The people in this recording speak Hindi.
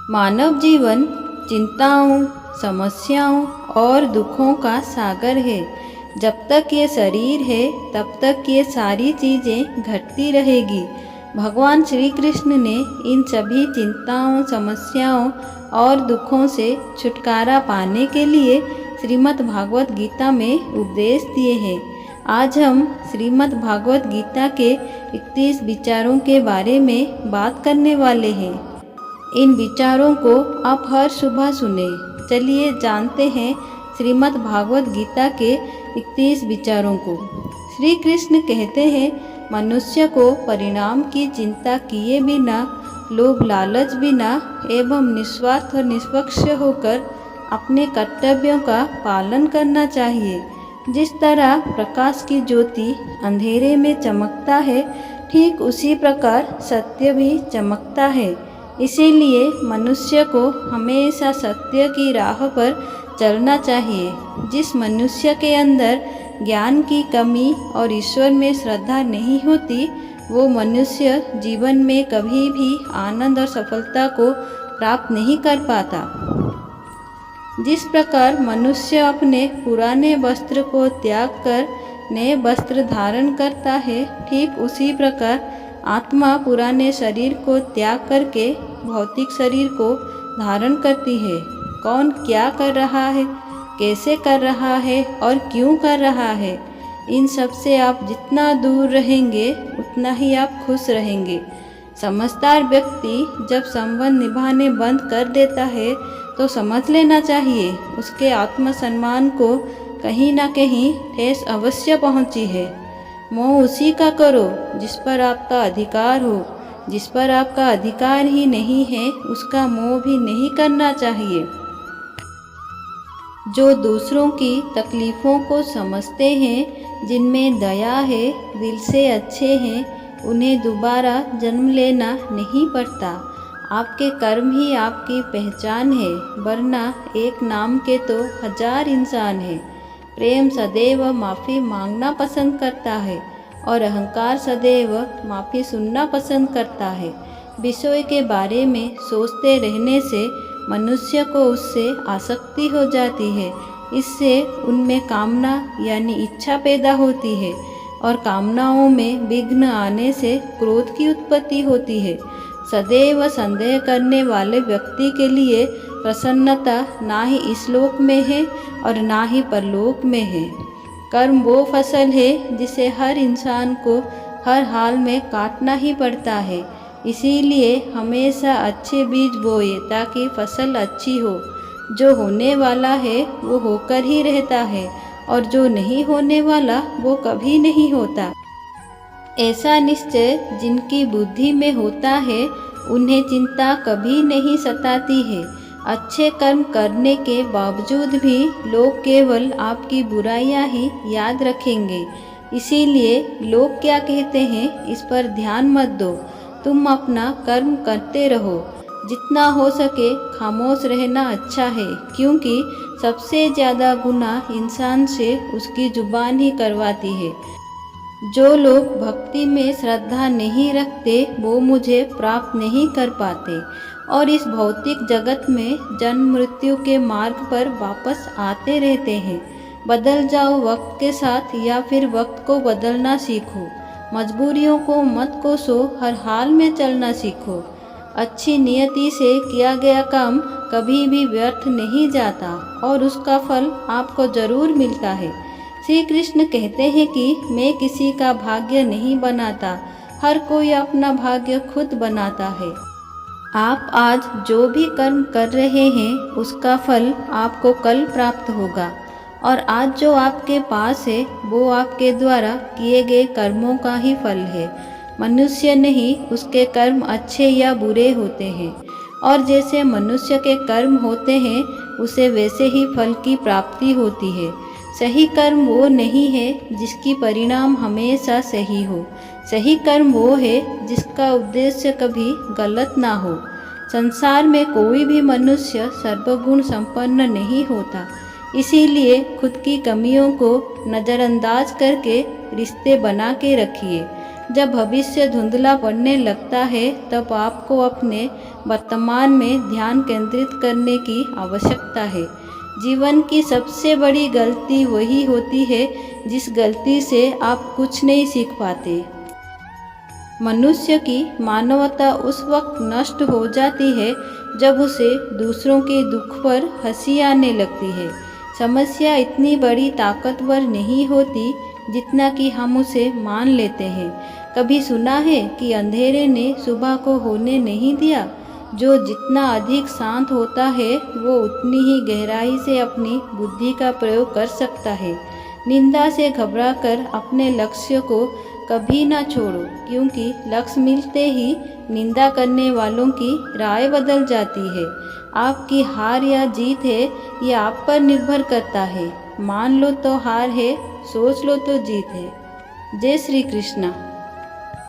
मानव जीवन चिंताओं, समस्याओं और दुखों का सागर है। जब तक ये शरीर है तब तक ये सारी चीज़ें घटती रहेगी। भगवान श्री कृष्ण ने इन सभी चिंताओं, समस्याओं और दुखों से छुटकारा पाने के लिए श्रीमद् भागवत गीता में उपदेश दिए हैं। आज हम श्रीमद् भागवत गीता के 31 विचारों के बारे में बात करने वाले हैं। इन विचारों को आप हर सुबह सुने। चलिए जानते हैं श्रीमद् भागवत गीता के 31 विचारों को। श्री कृष्ण कहते हैं, मनुष्य को परिणाम की चिंता किए बिना, लोभ लालच बिना एवं निस्वार्थ और निष्पक्ष होकर अपने कर्तव्यों का पालन करना चाहिए। जिस तरह प्रकाश की ज्योति अंधेरे में चमकता है, ठीक उसी प्रकार सत्य भी चमकता है। इसीलिए मनुष्य को हमेशा सत्य की राह पर चलना चाहिए। जिस मनुष्य के अंदर ज्ञान की कमी और ईश्वर में श्रद्धा नहीं होती, वो मनुष्य जीवन में कभी भी आनंद और सफलता को प्राप्त नहीं कर पाता। जिस प्रकार मनुष्य अपने पुराने वस्त्र को त्याग कर नए वस्त्र धारण करता है, ठीक उसी प्रकार आत्मा पुराने शरीर को त्याग करके भौतिक शरीर को धारण करती है। कौन क्या कर रहा है, कैसे कर रहा है और क्यों कर रहा है, इन सब से आप जितना दूर रहेंगे उतना ही आप खुश रहेंगे। समझदार व्यक्ति जब संबंध निभाने बंद कर देता है तो समझ लेना चाहिए उसके आत्मसम्मान को कहीं ना कहीं ठेस अवश्य पहुंची है। मोह उसी का करो जिस पर आपका अधिकार हो। जिस पर आपका अधिकार ही नहीं है उसका मोह भी नहीं करना चाहिए। जो दूसरों की तकलीफ़ों को समझते हैं, जिनमें दया है, दिल से अच्छे हैं, उन्हें दोबारा जन्म लेना नहीं पड़ता। आपके कर्म ही आपकी पहचान है, वरना एक नाम के तो 1000 इंसान हैं। प्रेम सदैव माफ़ी मांगना पसंद करता है और अहंकार सदैव माफ़ी सुनना पसंद करता है। विषय के बारे में सोचते रहने से मनुष्य को उससे आसक्ति हो जाती है। इससे उनमें कामना यानी इच्छा पैदा होती है और कामनाओं में विघ्न आने से क्रोध की उत्पत्ति होती है। सदैव संदेह करने वाले व्यक्ति के लिए प्रसन्नता ना ही इस लोक में है और ना ही परलोक में है। कर्म वो फसल है जिसे हर इंसान को हर हाल में काटना ही पड़ता है। इसीलिए हमेशा अच्छे बीज बोए ताकि फसल अच्छी हो। जो होने वाला है वो होकर ही रहता है और जो नहीं होने वाला वो कभी नहीं होता। ऐसा निश्चय जिनकी बुद्धि में होता है, उन्हें चिंता कभी नहीं सताती है। अच्छे कर्म करने के बावजूद भी लोग केवल आपकी बुराइयां ही याद रखेंगे। इसीलिए लोग क्या कहते हैं इस पर ध्यान मत दो। तुम अपना कर्म करते रहो। जितना हो सके खामोश रहना अच्छा है, क्योंकि सबसे ज़्यादा गुनाह इंसान से उसकी जुबान ही करवाती है। जो लोग भक्ति में श्रद्धा नहीं रखते वो मुझे प्राप्त नहीं कर पाते और इस भौतिक जगत में जन्म मृत्यु के मार्ग पर वापस आते रहते हैं। बदल जाओ वक्त के साथ या फिर वक्त को बदलना सीखो। मजबूरियों को मत कोसो, हर हाल में चलना सीखो। अच्छी नियति से किया गया काम कभी भी व्यर्थ नहीं जाता और उसका फल आपको जरूर मिलता है। श्री कृष्ण कहते हैं कि मैं किसी का भाग्य नहीं बनाता, हर कोई अपना भाग्य खुद बनाता है। आप आज जो भी कर्म कर रहे हैं उसका फल आपको कल प्राप्त होगा और आज जो आपके पास है वो आपके द्वारा किए गए कर्मों का ही फल है। मनुष्य नहीं, उसके कर्म अच्छे या बुरे होते हैं और जैसे मनुष्य के कर्म होते हैं उसे वैसे ही फल की प्राप्ति होती है। सही कर्म वो नहीं है जिसकी परिणाम हमेशा सही हो। सही कर्म वो है जिसका उद्देश्य कभी गलत ना हो। संसार में कोई भी मनुष्य सर्वगुण संपन्न नहीं होता। इसीलिए खुद की कमियों को नज़रअंदाज करके रिश्ते बना के रखिए। जब भविष्य धुंधला पड़ने लगता है तब आपको अपने वर्तमान में ध्यान केंद्रित करने की आवश्यकता है। जीवन की सबसे बड़ी गलती वही होती है जिस गलती से आप कुछ नहीं सीख पाते। मनुष्य की मानवता उस वक्त नष्ट हो जाती है जब उसे दूसरों के दुख पर हंसी आने लगती है। समस्या इतनी बड़ी ताकतवर नहीं होती जितना कि हम उसे मान लेते हैं। कभी सुना है कि अंधेरे ने सुबह को होने नहीं दिया। जो जितना अधिक शांत होता है वो उतनी ही गहराई से अपनी बुद्धि का प्रयोग कर सकता है। निंदा से घबराकर अपने लक्ष्य को कभी ना छोड़ो, क्योंकि लक्ष्य मिलते ही निंदा करने वालों की राय बदल जाती है। आपकी हार या जीत है ये आप पर निर्भर करता है। मान लो तो हार है, सोच लो तो जीत है। जय श्री कृष्णा।